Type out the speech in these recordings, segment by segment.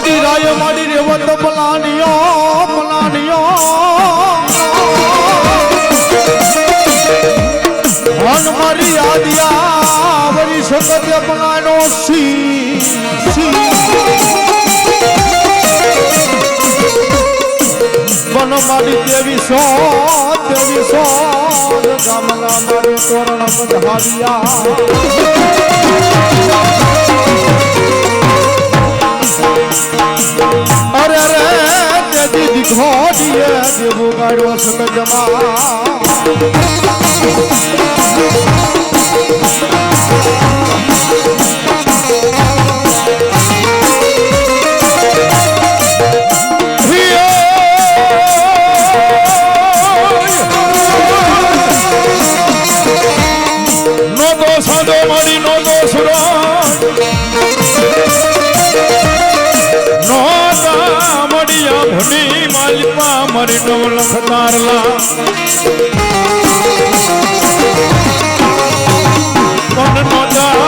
આદિ રાય મારી રેવત પલાનિયો મન મારી આદિયા વરી સકત પલાનો સી મન મારી દેવી સો ગામના મારે તોરણ બંધાવ્યા અરે દીદી ઘોડીએ દેવો ગાડ્યો સકજમાં સાદો મારી નો દોસરો નોતા મડિયા ભણી માલિપા મારી નો લખતારલા મન નોતા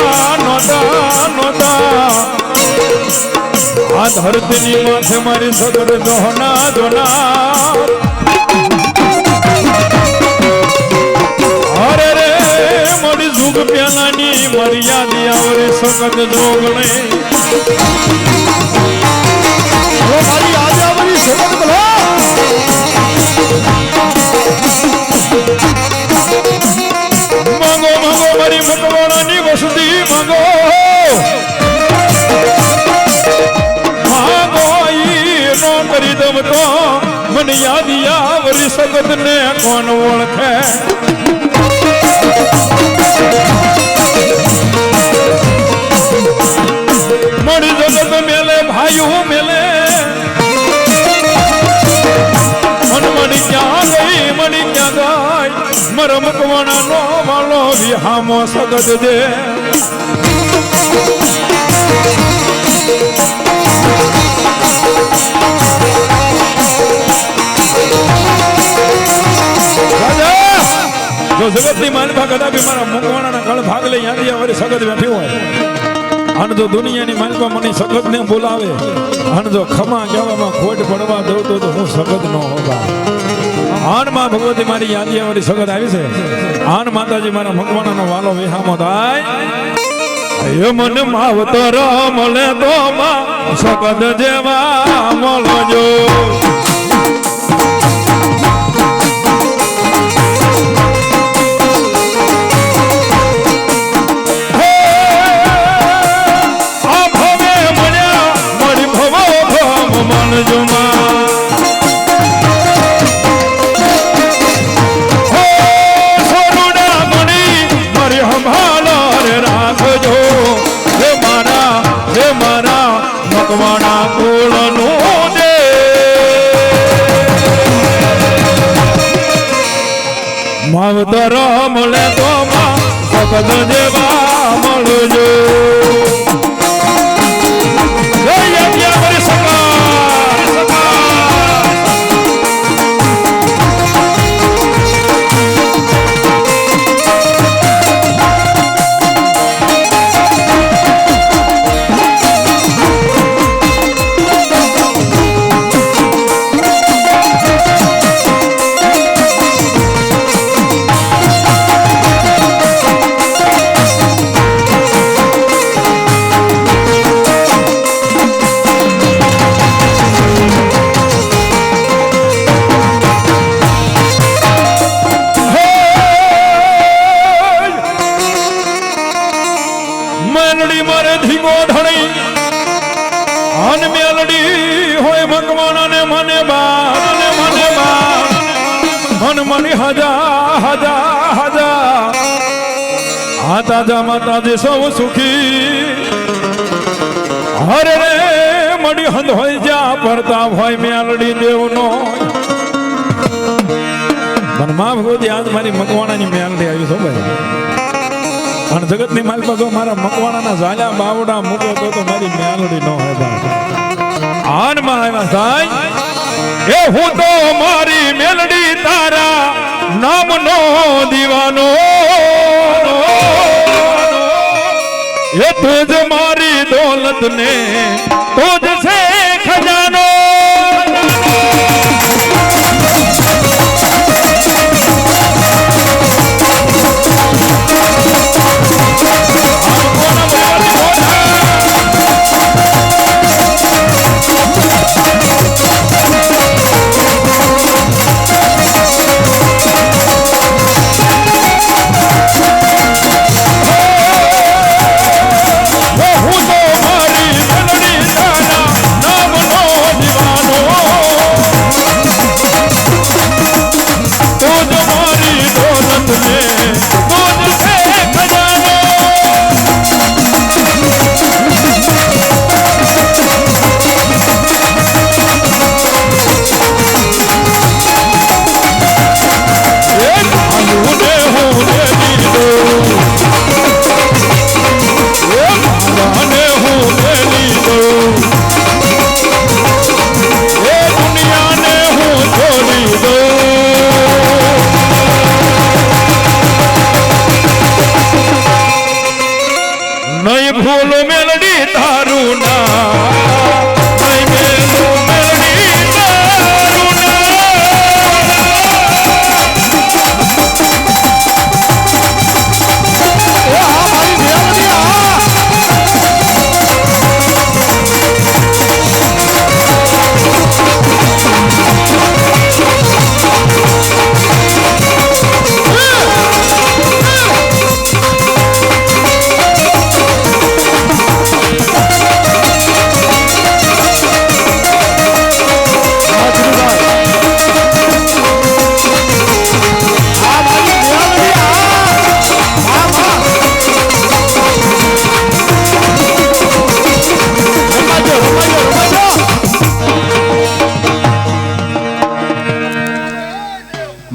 આ ધરતીની માથે મારી સગર દોહના દોના જુગ પ્યાલાની મર્યાદી આવરે સગત જોગણે મારી આજે આવરી સગત બોલો માંગો મારી મકવાણાની વસતી માંગો ઈ નો કરી દમ તો મને યાદી આવરી સગત ને કોણ ઓળખે મળી જગત મેલે ભાઈઓ મેલે મળી ક્યાં ગઈ મળી ક્યાં ગાય મર મકવાણા નો વાળો વિહામો સગત દે જો જગત ની માનભા કદાપી મારા મકવાણાના ગળ ભાગ લઈ આંધી વળી સગત બેઠી હોય અને જો દુનિયાની માનભા મને સગત ને બોલાવે અને જો ખમા કહેવામાં ખોટ પડવા દઉં તો હું સગત ન હોવા આનમાં ભગવતી મારી યાદી વળી સગત આવી છે આન માતાજી મારા મકવાણાનો વાલો વિહામો થાય મન માવતર મળે તો સગત જેવા મળજો મકવાણા કુળનો દે માવતર મળે તો સગત જેવા મળજો મેલડી મારે ધીમો ધણી અન મેલડી હોય ભગવાન ને મને મન મની હજા આ તાજા માતાજી સૌ સુખી હરે રે મડી હંદ હોય જ્યાં પરતાપ હોય મેલડી દેવનો મનમાં ભગવતી આજ મારી મકવાણાની મેલડી આવી છો ભાઈ અને જગત ની માલપા જો મારા મકવાણાના ઝાલ્યા બાવડા મૂકો તો મારી મેલડી ન હોય બાપ આનમાં આવ્યા થાય એ હું તો મારી મેલડી તારા નામનો દીવાનો એ તુજ મારી દોલત ને તુજ છે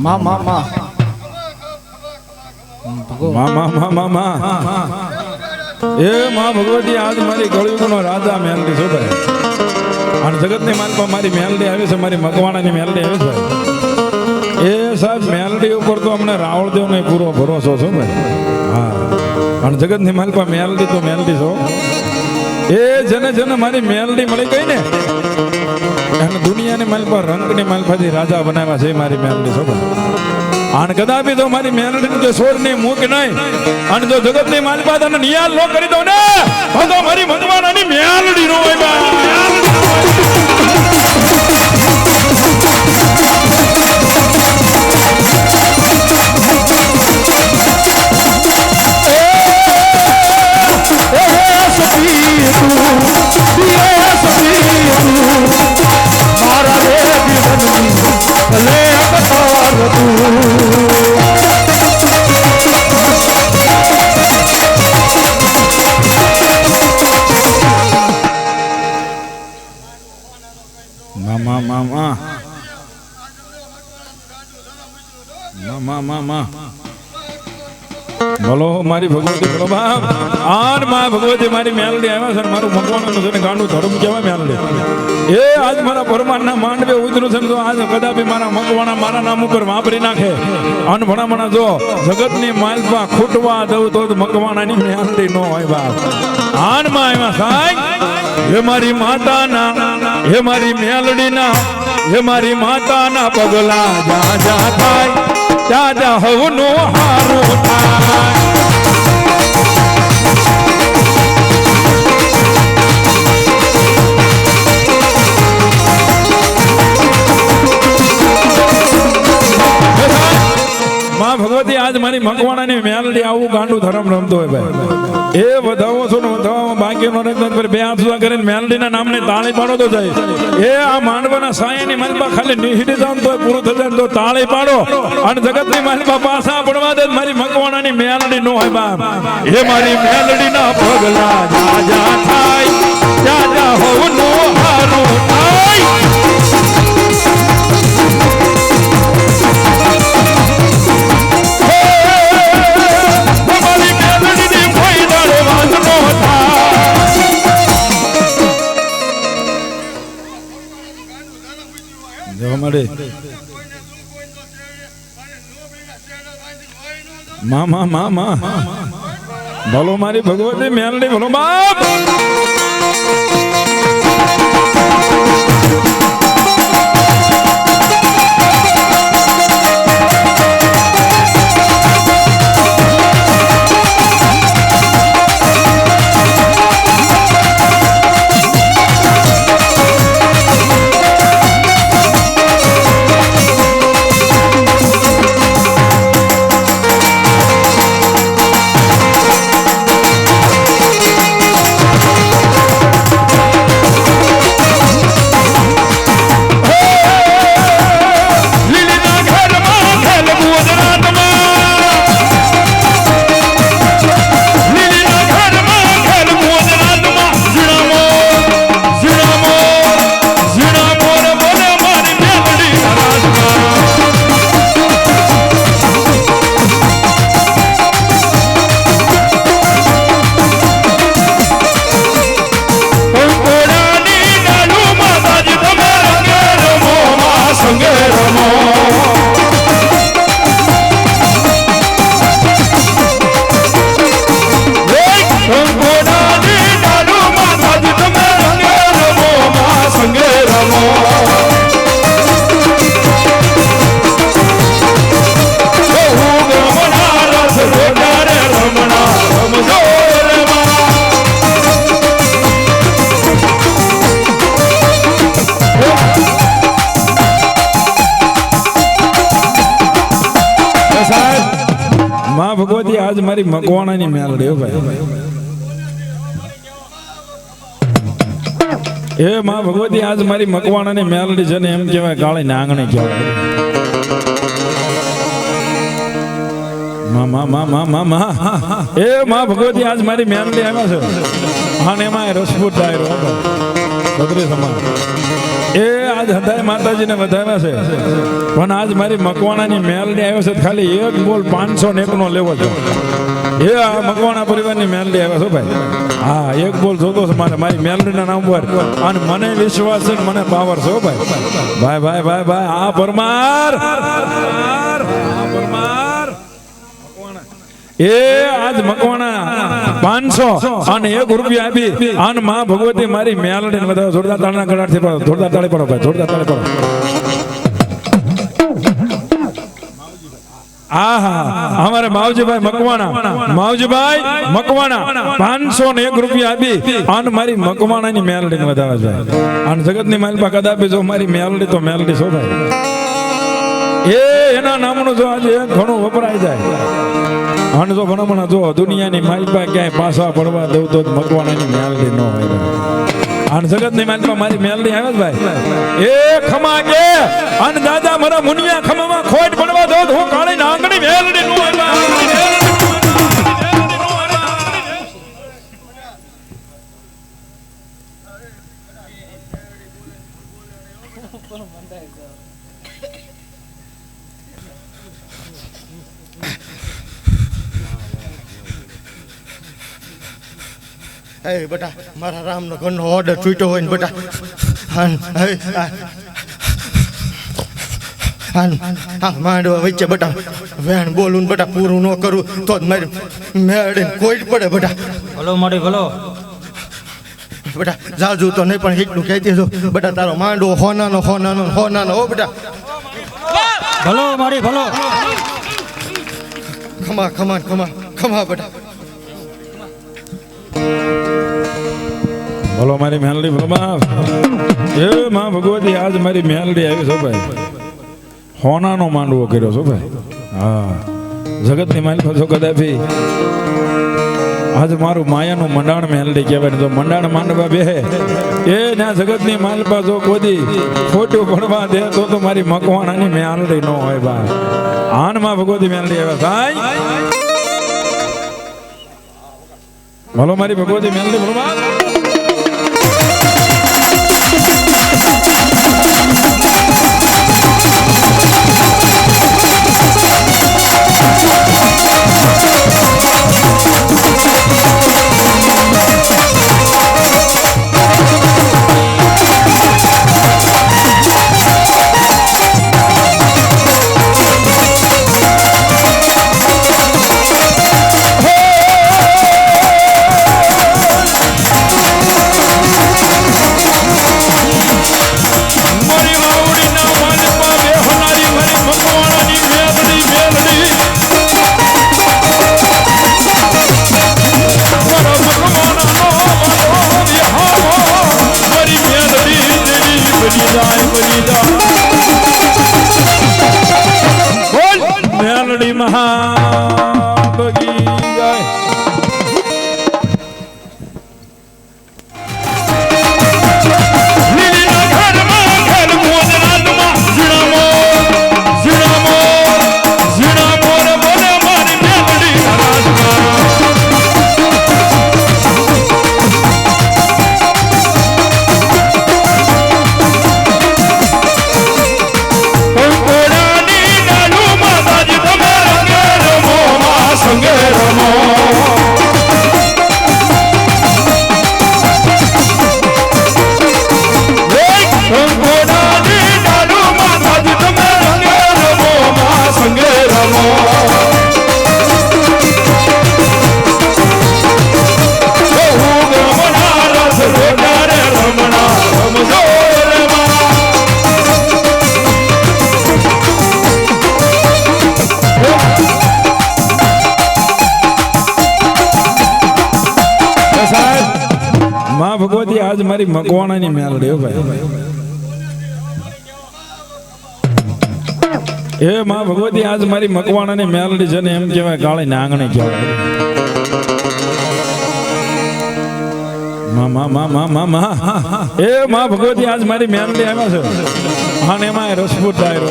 માં માં માં એ માં ભગવતી આજ મારી કળયુગનો રાજા મેલડી છો ભાઈ અને જગતની માલપા મારી મેલડી આવી છે મારી મકવાણાની મેલડી આવી છે એ સાહેબ મેલડી ઉપર તો અમને રાવળદેવ ને પૂરો ભરોસો છો ભાઈ હા અને જગતની માલપા મેલડી તો મેલડી છો એ જેને જેને મારી મેલડી મળી ગઈ ને અને દુનિયાની માલપા રંગની માલપાથી રાજા બનાવ્યા છે મારી મેલડી છો ભાઈ અને કદાપી તો મારી મેલડી કે સોર ની મૂક નહીં અને જો જગત ની માલપા તને નિયાલ નો કરી દો ને તો મારી મનવાણાની મેલડી નો હોય બા મારા રે જીવનની ભલે અવતાર તું મામા મામા મામા મામા બોલો મારી ભગવતી બોલો બાપ આર માં ભગવતી મારી મેલડી આવ્યા છે મારું ભગવાનનું છે ને ગાંડું ધર્મ કહેવાય મેલડી એ આજ મારા પરમારના માંડવે ઉતર્યું છે ને તો આજ કદાપી મારા મકવાણા મારા નામ ઉપર વાપરી નાખે અન ભણામણા જો જગતની માલપા ખૂટવા દઉં તો મકવાણાની મેલડી નો હોય બાપ આન માં આવ્યા સાહેબ હે મારી માતાના હે મારી મેલડીના હે મારી માતાના પગલા જા જા થાય દાદા હવનો હારું થાય માં ભગવતી આજ મારી મકવાણાની મેલડી આવું ગાંડું ધર્મ રમતો હોય ભાઈ એ વધાવો છો ને વધાવામાં બાકી નો રખતા પર બે હાથ સુધા કરીને મેલડીના નામને તાળી પાડો તો જાય એ આ માંડવાના સાયાની માલપા ખાલી નિહિડી જામ તો પૂરું થઈ જાય તો તાળી પાડો અને જગતની માલપા પાસા પડવા દે મારી મકવાણાની મેલડી નો હોય બાપ એ મારી મેલડીના પગલા જા જા થાય જા જા હોવનો હારું થાય મામા મામા બોલો મારી ભગવતી મેલડી બોલો બાપ ભગવતી આજ મારી મકવાણાની મેલડી ભાઈ એ માં ભગવતી આજ મારી મકવાણાની મેલડી છે ને એમ કહેવાય કાળી ને આંગણે કહેવાય એ માં ભગવતી આજ મારી મેલડી આવ્યા છે અને એમાં રસપૂત ડાયરો બદરી સમાન એ આજ હદાય માતાજીને વધાવ્યા છે પણ આજ મારી મકવાણાની મેલડી આવ્યો છે ખાલી એક બોલ 501 નો લેવો છે એ આ મકવાણા પરિવારની મેલડી આવ્યો છો ભાઈ હા એક બોલ જોતો છે મારે મારી મેલડીના નામ પર અને મને વિશ્વાસ છે મને પાવર છે ભાઈ ભાઈ ભાઈ ભાઈ ભાઈ આ પરમાર એ આજ મકવાણા 500 અને 1 રૂપિયા આપી અને માં ભગવતી મારી મેલડીને વધારે જોરદાર તાળના ગળાથી પડો જોરદાર તાળી પડો ભાઈ જોરદાર તાળી પડો આહા અમારે માવજીભાઈ મકવાણા 501 રૂપિયા આપી અને મારી મકવાણાની મેલડીને વધારે છે અને જગતની માલપા કદાપી જો મારી મેલડી તો મેલડી છો ભાઈ એ એના નામનું જો આજે ઘણું વપરાય જાય અને જો ભણમણા જો દુનિયાની માલપા ક્યાંય પાછા પડવા દઉં તો મકવાણાની મેલડી ન હોય અને જગતની માલપા મારી મેલડી આવે ભાઈ એ ખમા કે અને દાદા મારા મુનિયા ખમામાં ખોટ પડવા દો તો હું કાળી નાંગણી મેલડી નો હોય એ બેટા મારા રામનો ઘરનો ઓર્ડર છૂટ્યો હોય ને બેટા માંડવા વચ્ચે બેટા વેણ બોલું ને બેટા પૂરું ન કરું તો જ મારી મેળે કોઈ જ પડે બેટા ભલો મારી ભલો બેટા જાજુ તો નહીં પણ એટલું કહેતી છો બેટા તારો માંડવો હોનાનો હો બેટા ભલો મારી ભલો ખમા બેટા બોલો મારી મેલડી બોલો એ માં ભગવતી આજ મારી મેલડી આવી છો ભાઈ હોનાનો માંડવો કર્યો છો ભાઈ હા જગતની માલપા છો કદાપી આજ મારું માયાનું મંડાણ મેલડી કહેવાય ને જો મંડાણ માંડવા બેહે એ ના જગતની માલપા જો કોદી ખોટું ભણવા દે તો મારી મકવાણાની મેલડી ન હોય ભાઈ આન માં ભગવતી મેલડી આવ્યા ભાઈ બોલો મારી ભગવતી મેલડી બોલો મેલડી મહાભગી જાય ભગવતી આજ મારી મકવાણાની મેલડી ભાઈ એ માં ભગવતી આજ મારી મકવાણાની મેલડી છે ને એમ કહેવાય કાળી નાંગણી કહેવાય એ માં ભગવતી આજ મારી મેલડી આવ્યા છે અને એમાં રસપૂત ડાયરો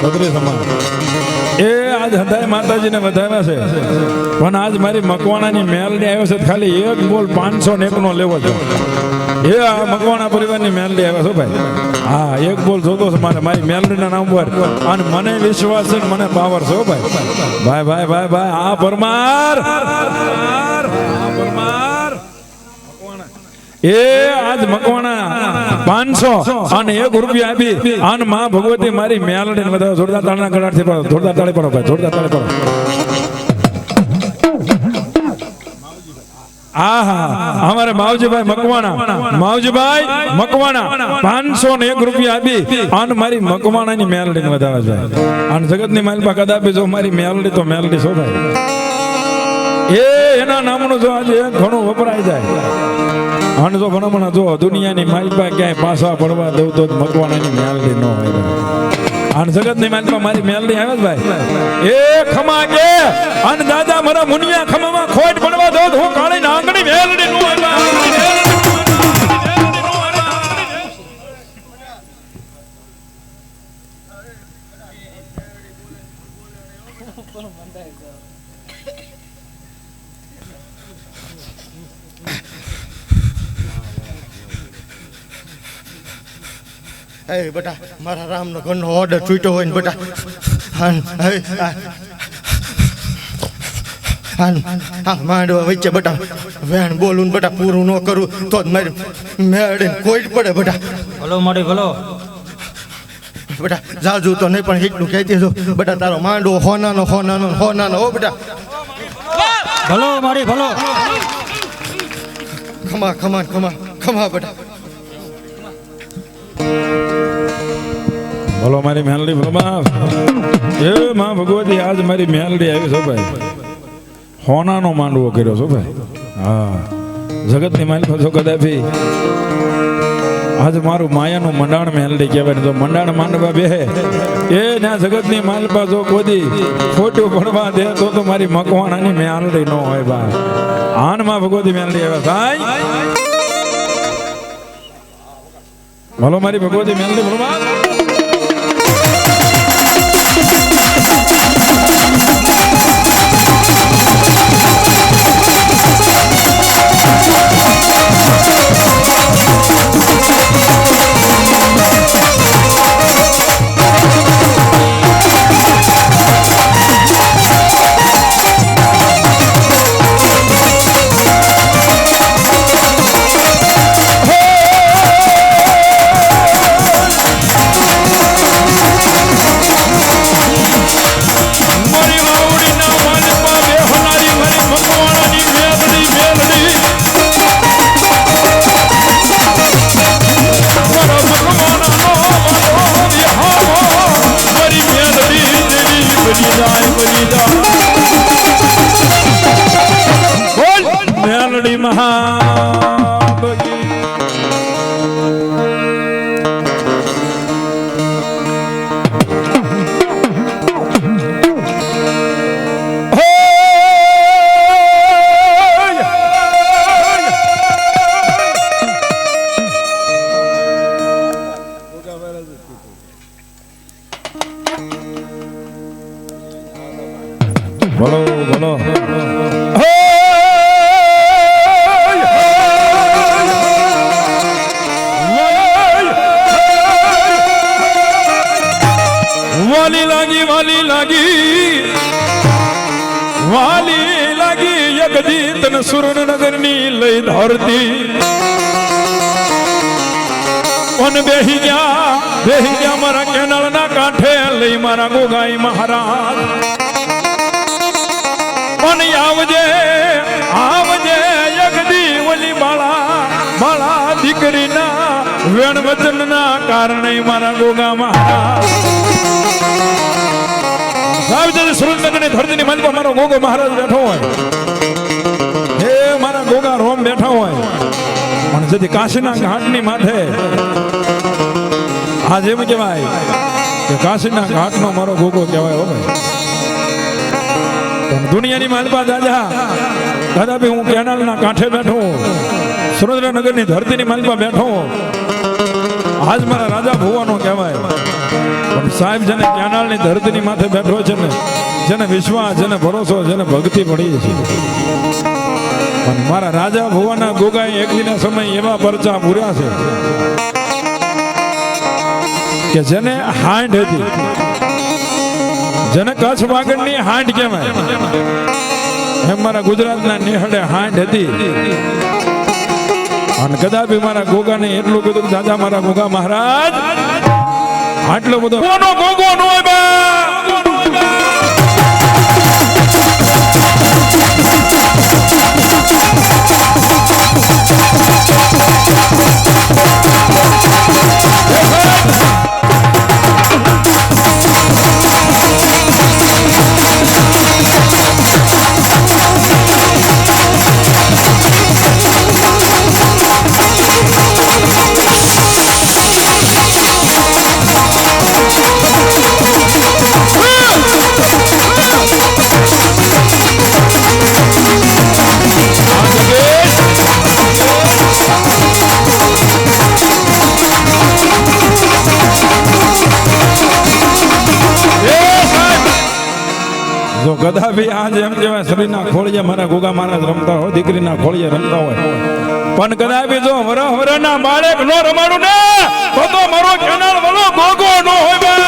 બદરી સમાન એ આજ હદાય માતાજીને વધાવ્યા છે પણ આજ મારી મકવાણાની મેલડી આવ્યો છે ખાલી એક બોલ 501 નો લેવો છે એ આ મકવાણા પરિવારની મેલડી આવે છો ભાઈ. હા એક બોલ જોતો છે મારે મારી મેલડીના નામ પર અને મને વિશ્વાસ છે ને મને પાવર છે હો ભાઈ. ભાઈ ભાઈ ભાઈ ભાઈ આ પરમાર એ આજ મકવાણા 500 અને 1 રૂપિયા આપી અને માં ભગવતી મારી મેલડી ને બધા જોરદાર તાળના ગળાથી પડો, જોરદાર તાળી પડો ભાઈ, જોરદાર તાળી પડો. અમારે માવજીભાઈ મકવાણા 501 રૂપિયા આપી અને મારી મકવાણાની મેલડી ને વધારે છે. અને જગતની માલપા કદાપી જો મારી મેલડી તો મેલડી છો ભાઈ. એ એના નામનું જો આજે ઘણું વપરાય જાય અને જો ભણમણા જો દુનિયાની માલપા ક્યાંય પાછા પડવા દઉં તો મકવાણાની મેલડી ન હોય. અને જગતની માલપા મારી મેલડી આવે જ ભાઈ. એ ખમા કે અને દાદા મારા મુનિયા ખમામાં ખોટ પડવા દો તો હું કાળી નાંગણી મેલડી નો એ બેટા મારા રામનો ઘરનો ઓર્ડર છૂટ્યો હોય ને બેટા માંડવા વચ્ચે બેટા વેણ બોલું ને બેટા પૂરું ન કરું તો જ મારી મેળે કોઈ પડે બેટા. ભલો મારી ભલો. બેટા જાજુ તો નહીં પણ એટલું કહેતી છો બેટા તારો માંડવો હોનાનો હો બેટા. ભલો મારી ભલો. ખમા બેટા. બોલો મારી મેલડી બોલો. એ માં ભગવતી આજ મારી મેલડી આવી છો ભાઈ. હોનાનો માંડવો કર્યો છો ભાઈ. હા જગતની માલપા છો કદાપી આજ મારું માયાનું મંડાણ મેલડી કહેવાય ને. જો મંડાણ માંડવા બેહે એ ના જગતની માલપા જો કોદી ખોટું ભણવા દે તો મારી મકવાણાની મેલડી ન હોય ભાઈ. આન માં ભગવતી મેલડી આવ્યા ભાઈ. બોલો મારી ભગવતી મેલડી બોલો. મેલડી મહાબલી બોલો બોલો. વાલી લાગી યગદીત ન સુરનગર ની લઈ ધરતી ઓન બેહી ગયા મારા કેનાલ ના કાંઠે લઈ મારા ગોગાઈ મહારાજ. ઓન આવજે યગદી ઓલી બાળા દીકરીના વેણ વચન ના કારણે મારા ગોગા મહારાજ સુરેન્દ્રનગરની ધરતીની માલપા મારો ગોગો મહારાજ બેઠો હોય. હે મારા ગોગા રોમ બેઠા હોય પણ જેથી કાશીના ઘાટની માથે આજ એમ કહેવાય કે કાશીના ઘાટનો મારો ગોગો કહેવાય હો ભાઈ. દુનિયાની માલપા દાદા કદાપી હું કેનાલના કાંઠે બેઠો સુરેન્દ્રનગરની ધરતીની માલપા બેઠો આજ મારા રાજા ભુવાનો કહેવાય. પણ સાહેબ જેને કેનાલની ધરતીની માથે બેઠો છે ને જેને વિશ્વાસ જેને ભરોસો જેને ભક્તિ પડી છે અને મારા રાજા ભુવાના ગોગાએ એક દિના સમય એવા પરચા પૂર્યા છે કે જેને હાંડ હતી, જેને કચ્છ વાગડની હાંડ કહેવાય, એમ મારા ગુજરાતના નિહળે હાંડ હતી. અને કદાપી મારા ગોગાને એટલું કીધું કે દાદા મારા ગોગા મહારાજ આટલો બધો કોનો ગોગો નો હોય બા જો કદાપી આજ એમ કહેવાય શરીરના ખોળીએ મારા ગોગા મહારાજ રમતા હોય, દીકરીના ખોળીએ રમતા હોય, પણ કદાપી જો વરહવરના બાળક નો રમાડું ને તો મારો કેનાલ વાળો ગોગો નો હોય બા.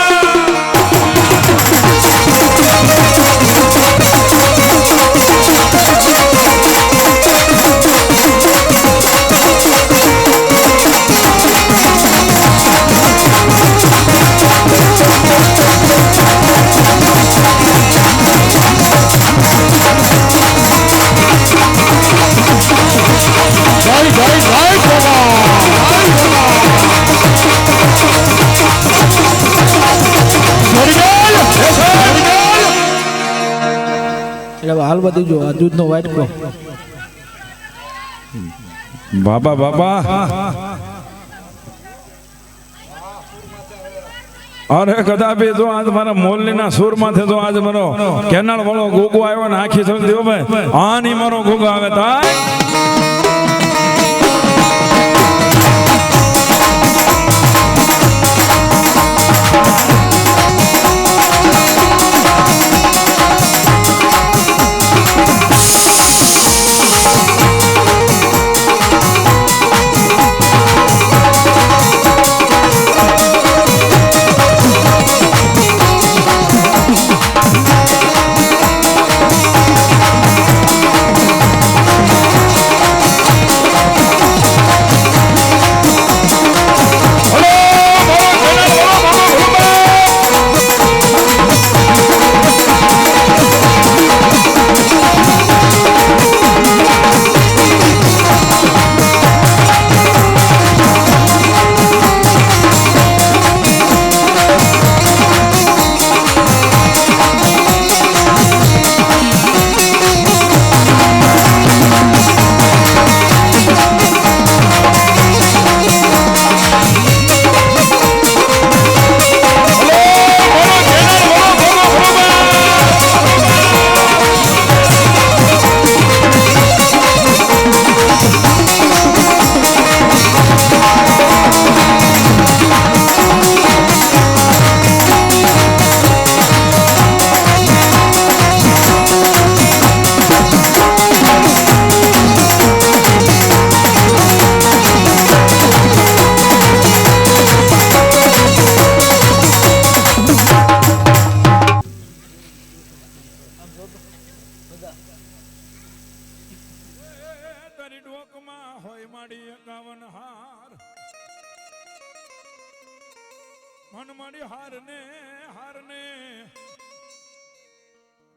એટલે હાલ બધી જો આ દૂધનો વાટકો. બાબા બાબા અરે કદાપી જો આજ મારા મોલની સુર માંથી જો આજ મારો કેનાળ વાળો ગોગો આવ્યો ને આખી સમજી હો ભાઈ આની મારો ગોગો આવે તાય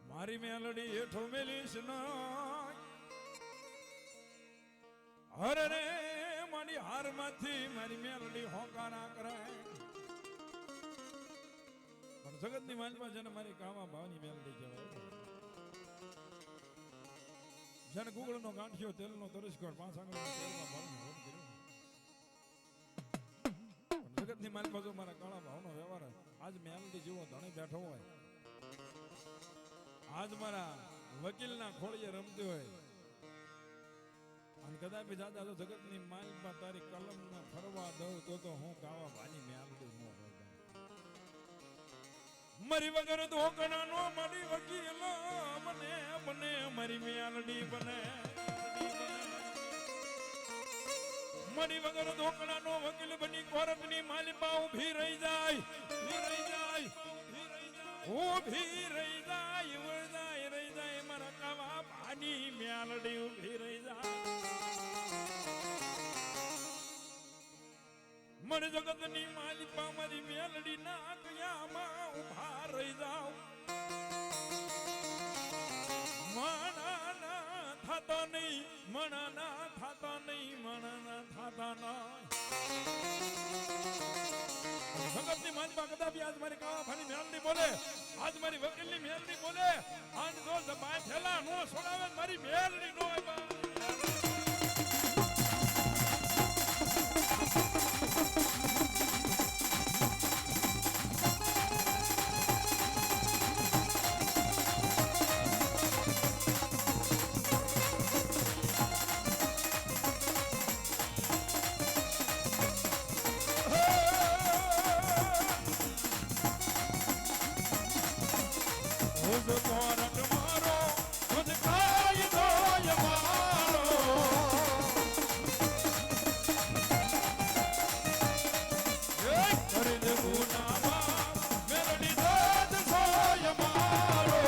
મારી મેલડી હેઠો મેલીશ ના હરે રે મારી હાર માંથી મારી મેલડી હોકારા કરાય પણ જગત ની માલમાં જેને મારી કામા ભાવની મેલડી કહેવાય જેને ગુગળ નો ગાંઠિયો તેલ નો તરસકોટ 5 આંગળીના તેલમાં ભાવની હોડ કર્યો જગત ની માલમાં જો મારા કાળા ભાવનો વ્યવહાર આજ મેલડી જેવો ધણી બેઠો હોય આજ મારા વકીલના ખોળીએ રમતી હોય અને કદાપી દાદા તો જગતની માલમાં તારી કલમને ફરવા દઉં તો હું ગાવા ભાની મેલડી ન હોય મરી વગર તો કણાનો મારી વકીલ મને બને મારી મેલડી બને મરી વગર ધોકડાનો વકીલ બની કોર્ટની માલિપા ઊભી રહી જાય ઊભી રહી જાય મારા કાવા પાની મ્યાલડી ઊભી રહી જાય મન જગતની માલિપા મારી મ્યાલડી ના કયામાં ઊભા રહી જાવ મણાના થાતા નહીં જગતની માલિપા કદાપી આજ મારી કાવા પાની મ્યાલડી બોલે આજ મારી વકીલની મ્યાલડી બોલે આજ જો જબાય થેલા નો છોડાવે મારી મ્યાલડી નો કોરટ મારો ખુદ કાય દો મારો કરી દે ગુનામાં મેલડી દાદ સોય મારો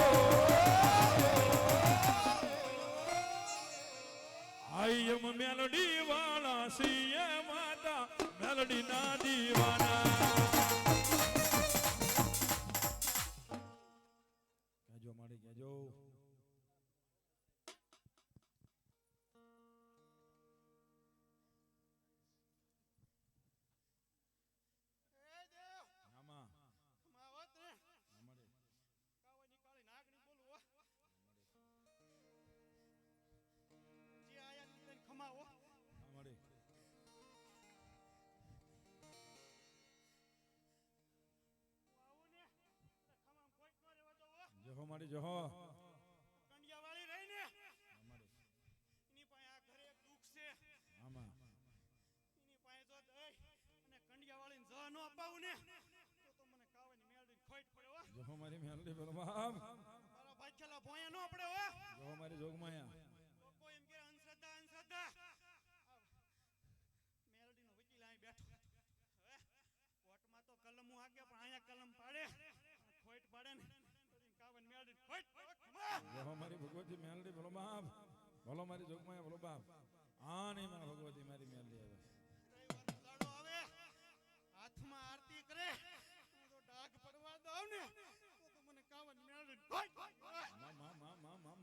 આયમ મેલડી વાળા સિંહ માતા મેલડી ના દીવાના જો મારી કેજો આમાં માવત ને અમારે કાવાની કાળી નાગણી બોલું હો જે આયા નીને ખમાવો અમારે આવું ને ખમામ કોઈ નો રેવા દો હો જહો મારી જહો કંડિયા વાળી રહી ને અમારે એની પાસે આ ઘરે એક દુખ છે આમાં એની પાસે જો દઈ અને કંડિયા વાળીને જ નો અપાવું ને તો મને કાવાની મેળવીને ખોટ પડે હો જહો મારી મેલડી બોલો બાપ મારા ભાઈલા ભોયા નો પડે હો જહો મારી જોગમાયા લોકો એમ કે અંધશ્રદ્ધા મેલડીનો વકીલ અહીં બેઠો હવે કોર્ટમાં તો કલમ આગે પણ અહીંયા કલમ પાડે ખોટ પાડે ને તો કાવન મેલડી ખોટ જહો મારી ભગવતી મેલડી બોલો બાપ બોલો મારી જોગમાયા બોલો બાપ આ નહીં મારા ભગવતી મારી મેલડી આવે રવિવારનો દાડો આવે હાથમાં આરતી કરે તો ડાઘ પડવા દઉં ને તો મને કાવન મેલડી ખોટ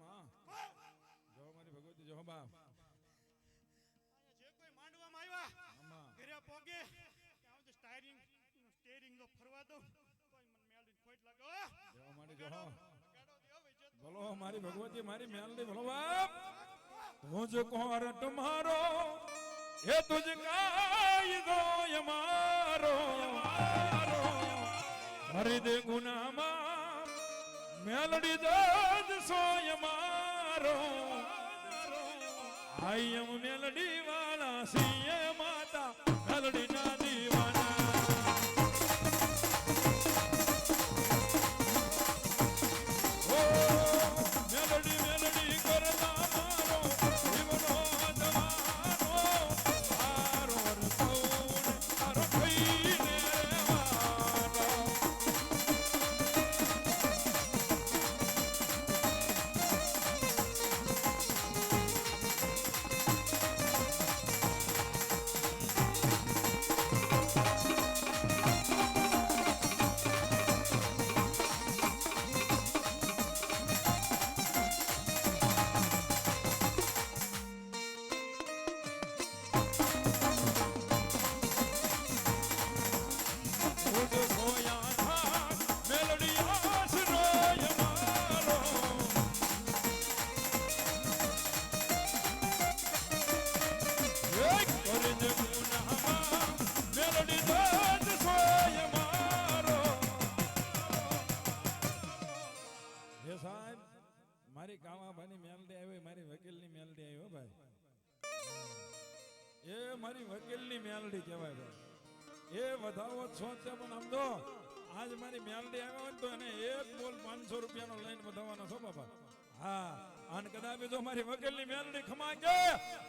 માં જહો મારી ભગવતી જહો બાપ અહીંયા જે કોઈ માંડવામાં આવ્યા આમાં ઘરે પોગે ત્યાં જે સ્ટીયરિંગ નો ફરવા દઉં તો મને મેલડી ખોટ લાગે હો જહો મારી જહો ગાડો દેવો વિજેત બોલો મારી ભગવતી મારી મેલડી બોલો બાપ તુજ કોરટ મારો એ તુજ કાય દો મારો હરી દે ગુનામાં મેલડી દદ સોય મારો આયમ મેલડી વાળા સિંહ માતા મેલડી ના દીવાના મેલડી કરતા મારો જીવનો જવાનો મારો રતૌન તારો થઈને રહેવાનો મારી કાવાભાની મેલડી આવી મારી વકીલની મેલડી આવી હો ભાઈ એ મારી વકીલની મેલડી કહેવાય ભાઈ એ વધાવો છો છે પણ આમ તો આજ મારી મેલડી આવ્યા હોય તો એને એક બોલ 500 રૂપિયાનો લઈને વધાવવાનો છો બાપા હા આન કદાચ જો મારી વકીલની મેલડી ખમા કે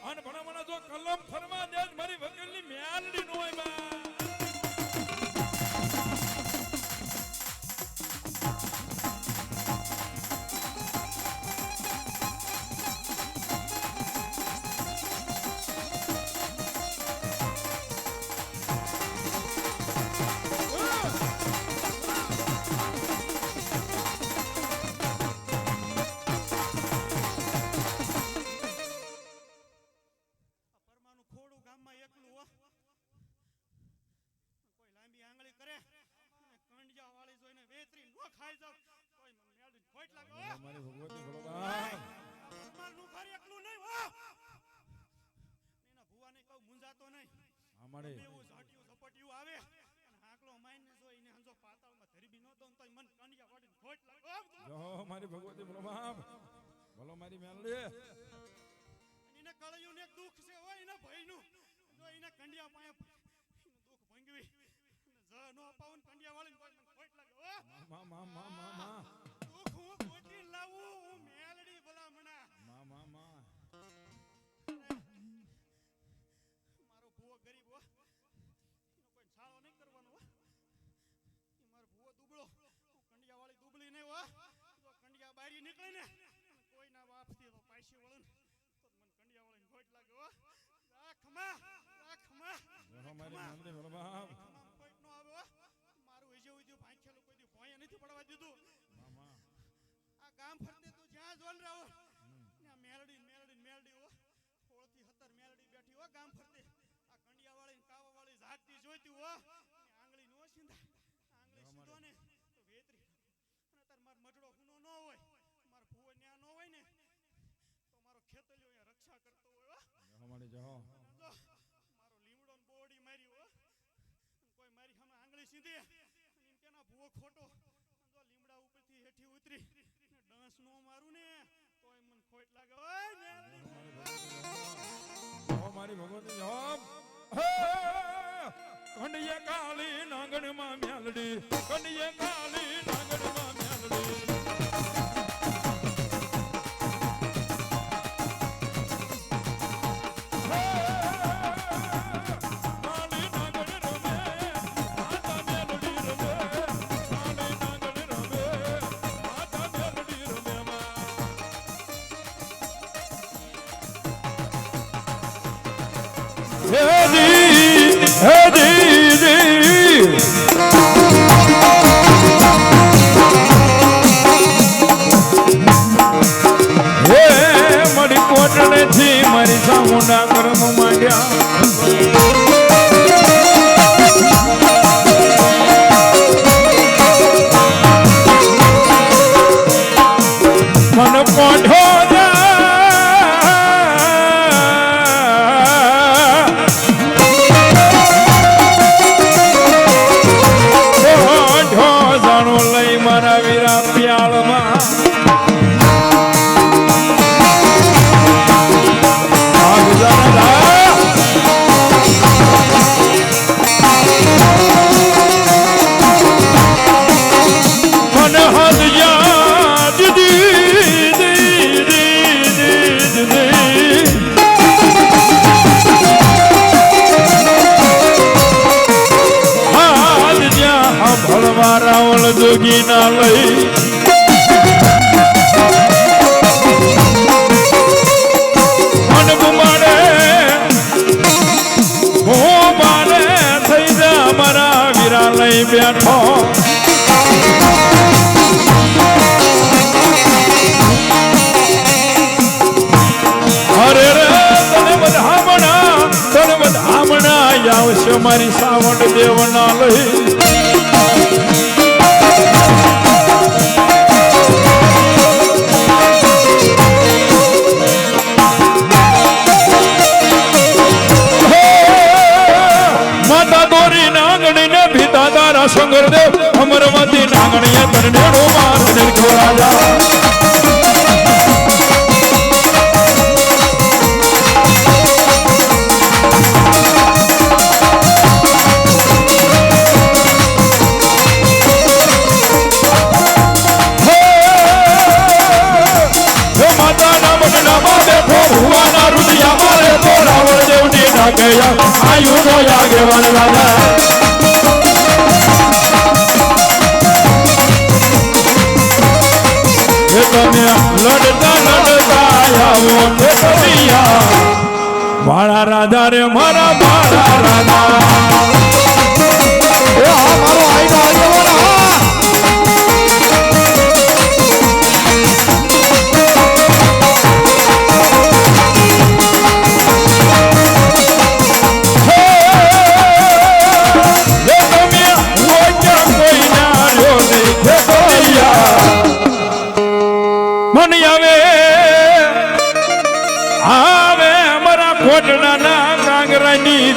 આન ભણામણા જો કલમ ફરવા દે મારી વકીલની મેલડી નો હોય બા પરમાનું ખોડું ગામમાં એકલું હો કોઈ લાંબી આંગળી કરે અને કંડિયા વાળી જોઈને વેતરી નો ખાઈ જાવ કોઈ મને મેળવીને ખોટ લાગે હો મારી ભગવતી ભગવાન પરમાનું ઘર એકલું નહીં હો એના ભુવાને કહું મુંજાતો નહીં અમારે એવું ઝાટિયું ઝપટિયું આવે અને હાકલો માઈને જોઈને હંજો પાતાળમાં ધરીબી ન દઉં તોય મન કંડિયા વાળીને ખોટ લાગે હો જો મારી ભગવતી ભગવાન ભલો મારી મેલડી એને કળયું ને દુઃખ છે હોય એના ભયનું જો એને કંડિયા પાયા એનું દુઃખ ભંગવી જ નો અપાવન કંડિયા વાળીને કોઈ મને ખોટ લાગે હો મા મા મા મા મા દુઃખ હું ગોતી લાવું હું મેલડી ભલામણા મા મા મા મારો ભૂવો ગરીબ હો એનો કોઈ છાળો નહીં કરવાનો હો એ મારો ભૂવો દુબળો હું કંડિયા વાળી દુબળી નહીં હો જો કંડિયા બારી નીકળે ને કોઈના બાપથી તો પાછી વળું તો મને કંડિયા વાળીને ખોટ લાગે હો રાખમાં જો મારી મેલડી ભગવાન ખોટ નો આવે હો મારું હજે ઉધ્યું ભાંખેલું કોઈ દી ભોંય નથી પડવા દીધું મા મા આ ગામ ફરતે તું જ્યાં જોલ રહો ત્યાં મેલડી હો 16 થી 17 મેલડી બેઠી હો ગામ ફરતે આ કંડિયા વાળી ને કાવા વાળી જાતથી જોઈતી હો આંગળી નો સિંધા આંગળી સીધો ને તો વેતરી અને તાર માર મજડો હુનો ન હોય માર ભૂવો ન્યા ન હોય ને તો મારો ખેતલિયો અહીંયા રક્ષા કરતો હોય હો જો મારી જો જો મારો લીમડો ને બોડી મારી હો કોઈ મારી સામે આંગળી સીધી અને એમ કેના ભૂવો ખોટો જો લીમડા ઉપરથી હેઠી ઉતરી ને ડાંસ નો મારું ને તોય મને ખોટ લાગે ઓય મેલડી જો મારી ભગવતી જો કંડિયા કાળી નાગણમાં મેલડી કંડિયા કાળી નાગણમાં મેલડી કાળી નાગણ રમે માતા મેલડી રમે કાળી નાગણ રમે માતા મેલડી રમે માં મારી કોટણે થી મારી સામુંડા કર્મ માંડ્યા મન કોઠો જાણો લઈ મારા વીરા પ્યાળમાં મને હાથ યાદ હાથ જ્યાં ભળવા રાવળ જોગી ના લઈ મન ગુમાડે હું મારે થઈ જા મારા વીરા લઈ બેઠો અરે રે તને વધામણા આવશે મારી સાવણ દેવના લઈ માતા દોરી નાગણી ને ભીતા તારા શંકર દેવ અમરવતી નાગણીએ તરનેડો માર નિર્ખો રાજા માતા કે આયુ નો આગેવાન રાજા એ તમે લડતા લડતા આવો તે કરિયા મારા રાજા રે મારા મારા રાજા એ હા મારો આઈનો આગેવાન હા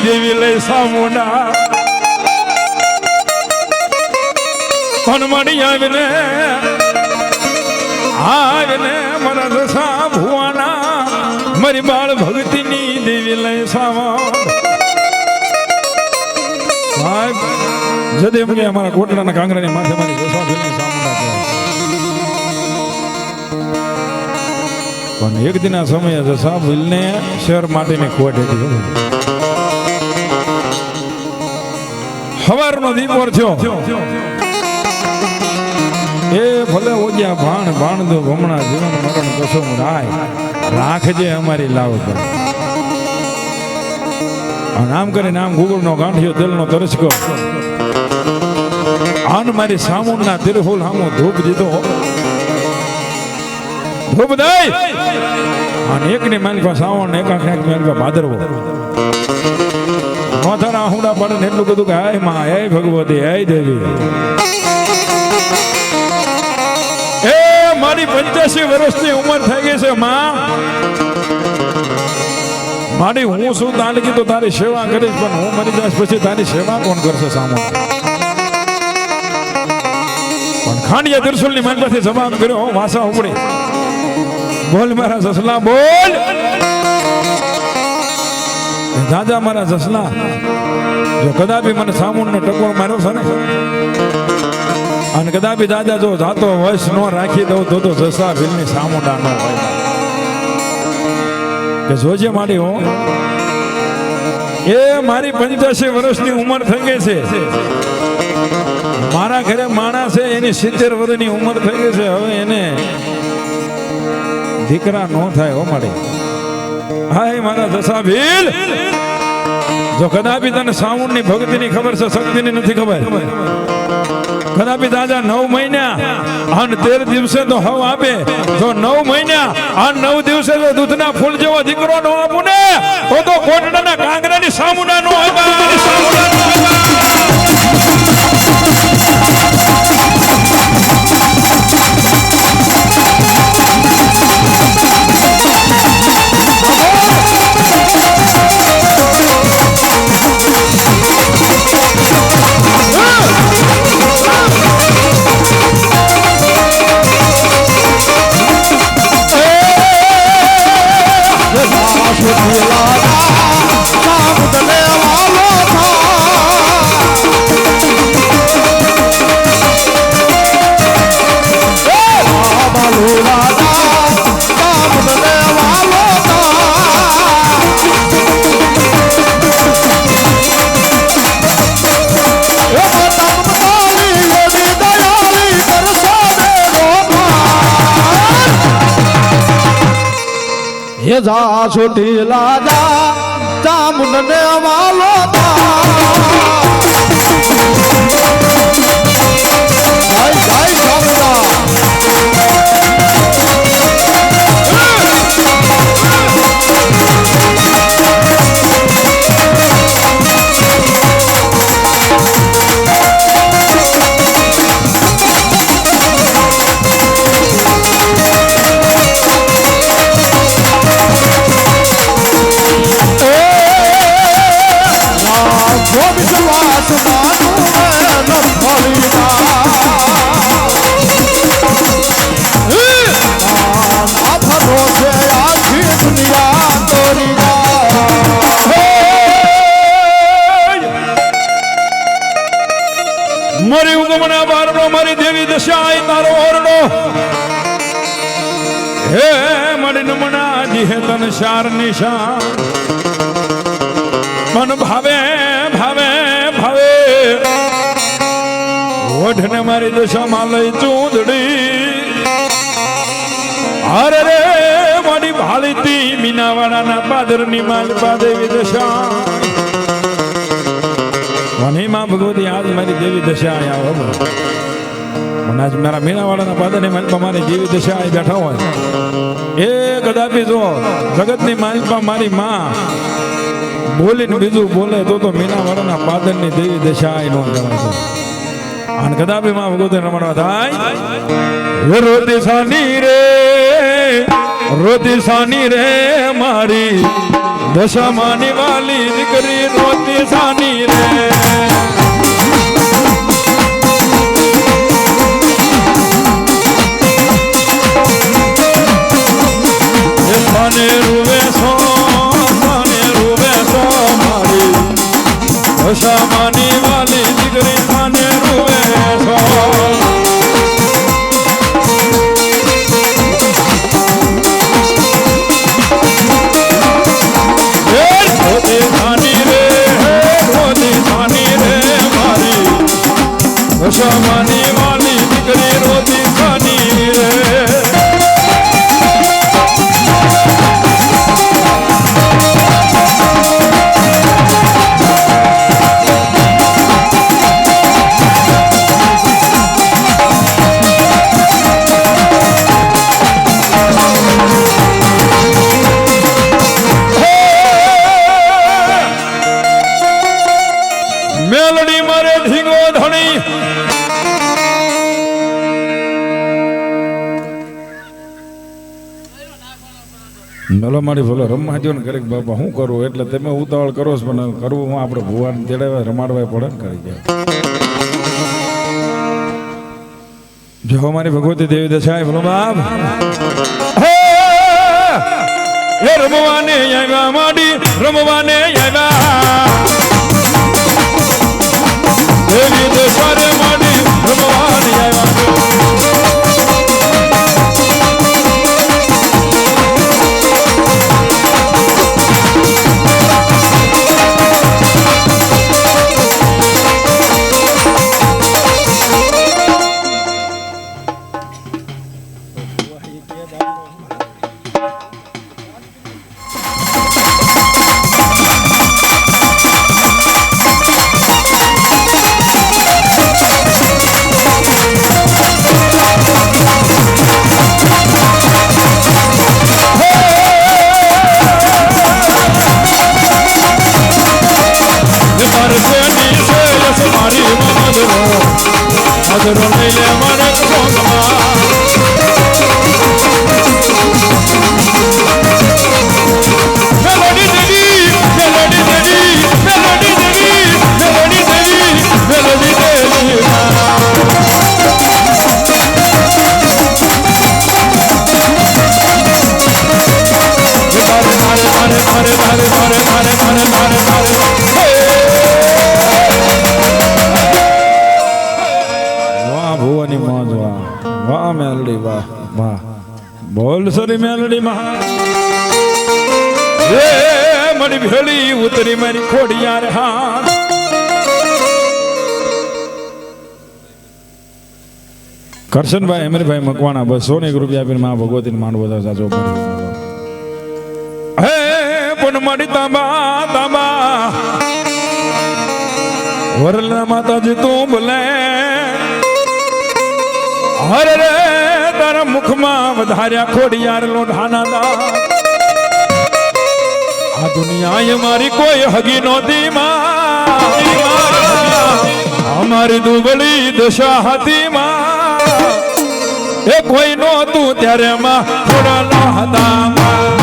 દેવી લઈ સામુના મણી આવીને મારા રસા ભુવાના મારી બાળ ભક્તિની દેવી લઈ સામા જદે એમ કે અમારા કોટડાના કાંગરાની માથે મારી રસા ભીલની સામુના પણ એક દિના સમયે રસા ભીલને શહેર માટેની ખોટ હતી સવારનો દીપોર થયો એ ભલે ઓજ્યા ભાણ ભાણ દો ભમણા જીવન મરણ કસમ રાય રાખજે અમારી લાવ પર આમ કરીને આમ ગુગળનો ગાંઠિયો દિલનો તરસકો આન મારી સામુના તિરહુલ હામો ધૂપ દીધો ધૂપ દઈ અને એકની માલિકા સાવણ એકાંક માલિકા ભાદરવો માથાના આહુડા પડે ને એટલું બધું કે હાય માં હે ભગવતી હે દેવી એ મારી 85 વર્ષની ઉંમર થઈ ગઈ છે માં મારી હું શું તાલકી તો તારી સેવા કરીશ પણ હું મરી જઈશ પછી તારી સેવા કોણ કરશે સામો પણ ખાંડિયા ત્રિશુલની મારી પાસે જવાબ કર્યો વાસા ઉપડી બોલ મારા સસલા બોલ દાદા મારા જસલા જો કદાપી મને સામુનનો ટકોર માર્યો છે ને અને કદાપી દાદા જો જાતો વશ નો રાખી દઉં તો જસા ભીલની સામુંડા નો હોય કે જોજે મારી હો એ મારી 85 વર્ષની ઉંમર થઈ ગઈ છે મારા ઘરે માણસ છે એની 70 વર્ષની ઉંમર થઈ ગઈ છે હવે એને દીકરા નો થાય હો મારી હાય મારા જસા ભીલ જો કદાપી તને સાવણની ભક્તિની ખબર છે શક્તિની નથી ખબર કદાપી દાદા 9 મહિના અને 13 દિવસે તો હવ આપે જો 9 મહિના અને 9 દિવસે જો દૂધના ફૂલ જેવો દીકરો નો આપું ને તો કોટડાના કાંગરાની સામુના નો જા છોટી લાજા ચામુંડને વાલો જય જય ચામુંડા મારી ઉગમના બારનો મારી દેવી દશા તારો ઓરડો હે મારી નમણા જી હે તન શાર નિશાન મન ભાવે ભાવે ભાવે ઓઢને મારી દશામાં લઈ ચૂંદડી અરે રે મારી ભાળીતી મીનાવાળાના પાદરની માલપા દેવી દશા વનીમાં ભગવતી આજ મારી દેવી દશા અહીંયા આવો મને આજ મારા મીનાવાળાના પાદરની માલપા મારી દેવી દશા અહીં બેઠા હોય એ કદાપી જો જગતની માલપા મારી માં બોલીને બીજું બોલે તો મીનાવાળાના પાદરની દેવી દશા અહીં નો જવાય છે અને કદાપી માં ભગવતી રમણવા થાય રોતી સાની રે મારી દશામાની વાલી દીકરી રોતી સાની રે સાને રૂવે સો મારી દશામાની વાલી દીકરી સાને રૂવે સો દશામાની વાલી દીકરી રોતી સાની રે મેલડી મારે ઢીંગો ધણી મેલો મારી ભલો રમવા જો ને કરે બાપા શું કરું એટલે તમે ઉતાવળ કરો છો પણ કરવું હું આપણે ભુવાને તેડાવે રમાડવા પડે ને કરી જાય જો મારી ભગવતી દેવી દશાય ભલો બાપ એ રમવાને આવ્યા માડી રમવાને આવ્યા દેવી દશારે માડી રમવાને આવ્યા બોલ સરી મેલડી માં મળી ભેળી ઉતરી મારી ખોડિયાર હા કરશનભાઈ અમીરભાઈ મકવાણા 200 રૂપિયા આપીને મા ભગવતી માંડ બધા સાચો હે પણ મળી તાંબા તાંબા વરલા માતાજી તું બોલે હરે રે તારા મુખમાં વધાર્યા ખોડિયાર લોઢાના દા આ દુનિયા મારી કોઈ હગી નહોતી માં અમારી દુબળી દશા હતી માં એ કોઈ નહોતું ત્યારે માં થોડા હતા માં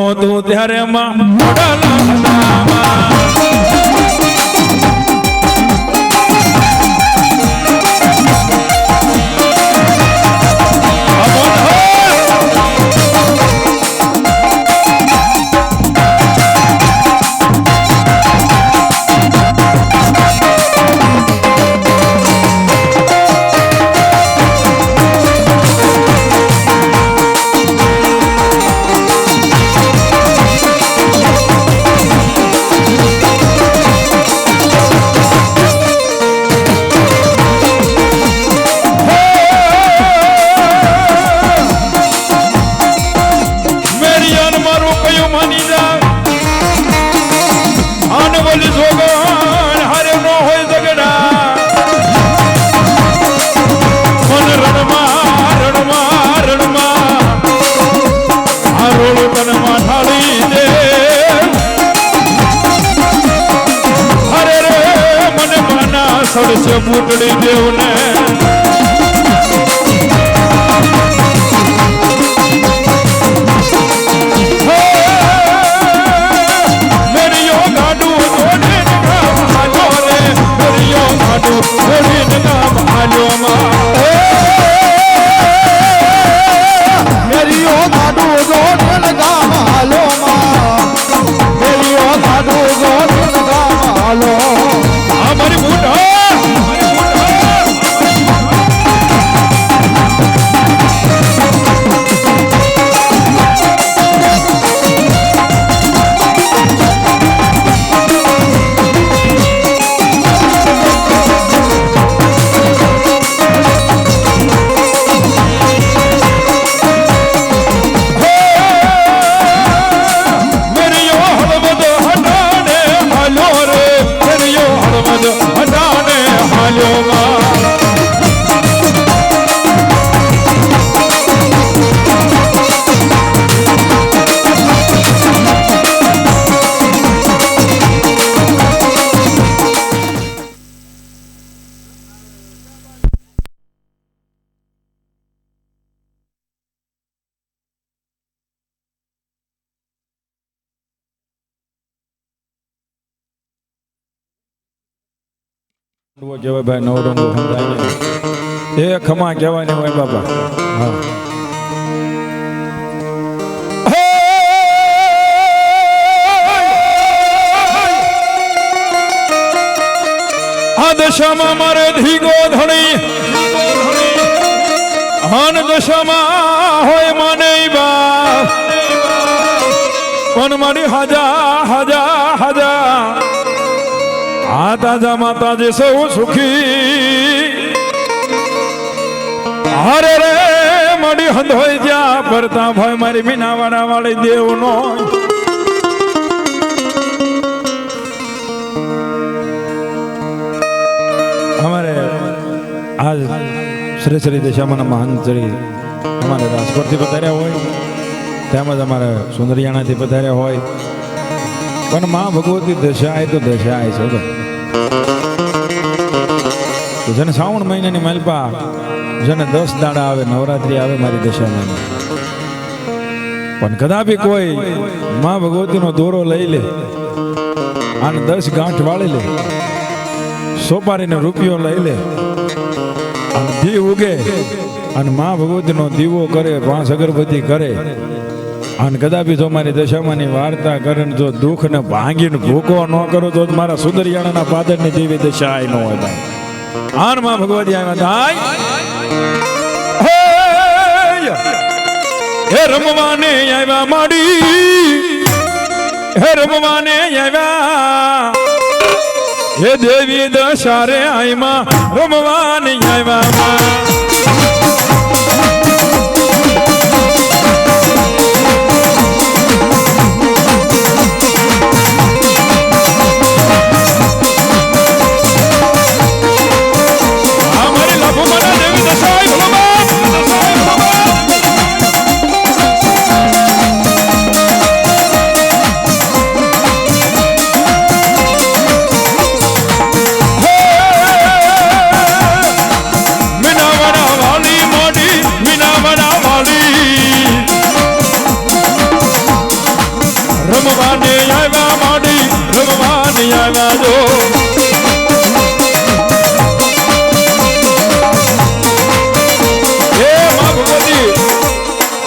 નહોતું ત્યારે માં મોઢાના ખંડામાં. સડસે પૂટડી દેવને મેરીઓ ગાડું જોડે ગામ હાલો રે મેરીઓ ગાડું જોડે ગામ હાલો માં મેરીઓ ગાડું જોડે ગામ હાલો માં મેરીઓ ગાડું જોડે ગામ હાલો અમારી બુઢા કહેવાય ભાઈ નવરંગો સમજાય એ ખમા કહેવાય ને હોય બાપા. હા આ દશામાં મારે ધીગો ધણી હન દશામાં હોય માને બા પણ મારી હાજા આ તાજા માતા જે સૌ સુખી હરે રે મડી હંધ હોય જ્યાં પરતા ભાઈ મારી મીનાવાડા વાળી દેવનો हमारे आज श्री श्री दशामाना महांतरी हमारे રાજકોટ થી પધાર્યા હોય તેમજ અમારે સુંદરિયાણા થી પધાર્યા હોય પણ માં ભગવતી દશાય તો દશાય છે તો જેને શ્રાવણ મહિનાની માલપા જેને 10 દાડા આવે નવરાત્રી આવે મારી દશામાં પણ કદાપી કોઈ માં ભગવતીનો દોરો લઈ લે અને 10 ગાંઠ વાળી લે સોપારીનો રૂપિયો લઈ લે અને દી ઉગે અને માં ભગવતીનો દીવો કરે 5 અગરબત્તી કરે અને કદાપી જો મારી દશામાંની વાર્તા કરે ને જો દુઃખ ને ભાંગીને ભૂકો ન કરો તો મારા સુંદરિયાણાના પાદરની જેવી દશા આય ન હોય આન માં ભગવતી આવ્યા હે રમવાને આવ્યા માડી હે રમવાને આવ્યા હે દેવી દશારે આઈમાં રમવાને આવ્યા આવ્યા માડી રમવાની આવ્યા જો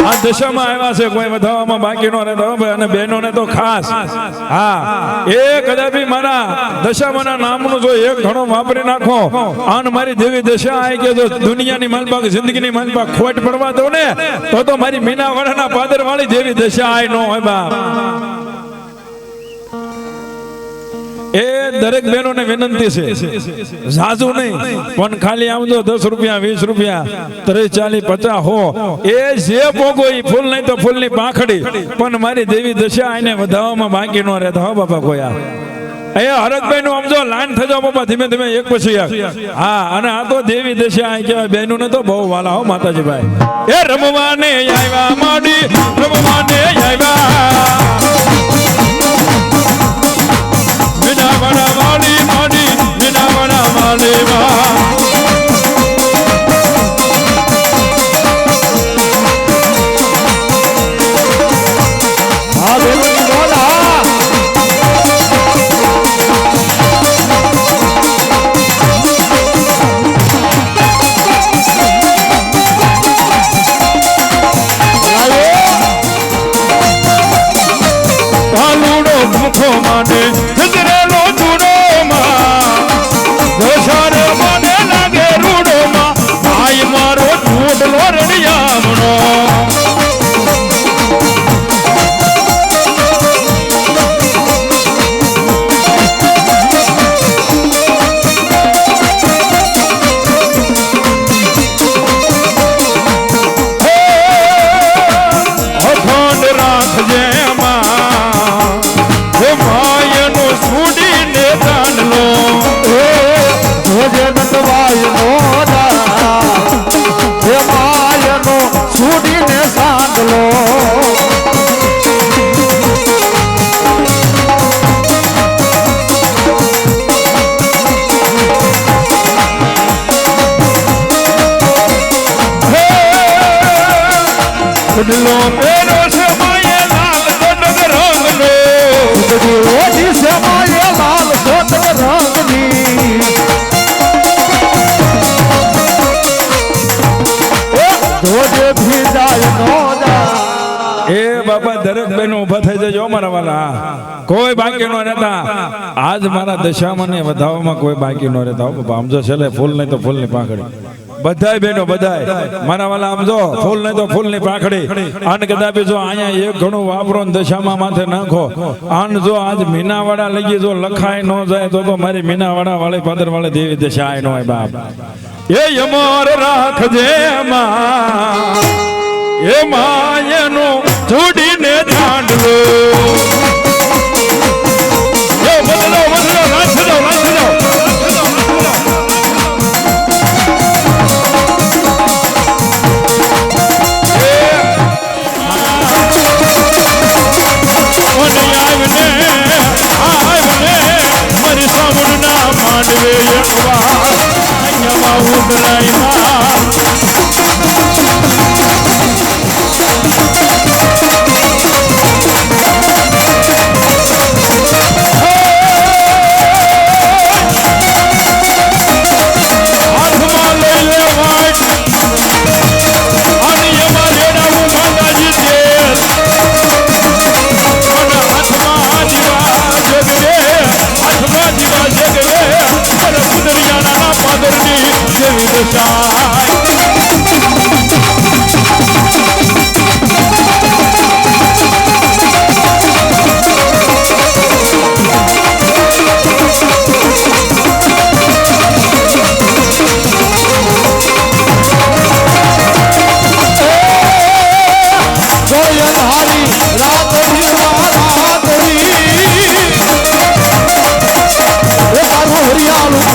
આ દશામાં આવ્યા છે કોઈ વધાવવામાં બાકી નો રહેતો ભાઈ અને બહેનોને તો ખાસ હા એ કદાપી મારા દશામાના નામનું જો એક ઘણો વાપરી નાખો અને મારી દેવી દશા આવી કે જો દુનિયાની માલપાક જિંદગીની માલપાક ખોટ પડવા દો ને તો મારી મીનાવાડાના પાદર વાળી દેવી દશા આવી નો હોય બાપ એ દરેક બહેનોને વિનંતી છે ઝાઝુ નહીં પણ ખાલી આમ જો 10 રૂપિયા 20 રૂપિયા 30 40 50 હો એ જે પોગો એ ફૂલ નહીં તો ફૂલની પાંખડી પણ મારી દેવી દશા આને વધાવવામાં બાકી ન રહેતા હો બાપા કોઈ એ હરકભાઈ નું સમજો લાઈન થઈ જાવ બાપા ધીમે ધીમે એક પછી એક હા અને આ તો દેવી દશા આ કહેવાય બહેનો ને તો બહુ વાલા હો માતાજી ભાઈ એ રમવાને આવ્યા માડી રમવાને આવ્યા મીનાવાડા માડી માડી મીનાવાડા માડી લો મેરો સમાય લાલ કોટક રંગનો ઓજી સમાય લાલ કોટક રંગની જોજે ભીજાય નોદા એ બાપા દરેક બહેનો ઊભા થઈ જજો મારા વાલા કોઈ બાકી નો રહેતા આજ મારા દશામાં ને વધાવવામાં કોઈ બાકી નો રહેતા બાપા સમજો છેલ્લે ફૂલ નહીં તો ફૂલની પાંખડી બધાય બહેનો બધાય મારા વાલા આમ જો ફૂલ નહીં તો ફૂલની પાંખડી આને કદાપી જો અહીંયા એક ઘણું વાપરો ને દશામાં માથે નાખો આન જો આજ મીનાવાડા લગી જો લખાય ન જાય તો મારી મીનાવાડા વાળી પાદર વાળી દેવી દશા આય નો હોય બાપ એ અમર રાખજે માં એ માયનો જોડીને ધાંડલો એ બદલો બદલો નાચો નાચો માંડવે એક વાર અહીંયા ઉતરાઈ હાથમાં લઈ લેવાય અને એમાં રેડાવું માતાજી તેલ અને હાથમાં દીવા જગરે હાથમાં દીવા જગરે અને કુદરિયાના પાદરની જેવી દશા હરિયાળું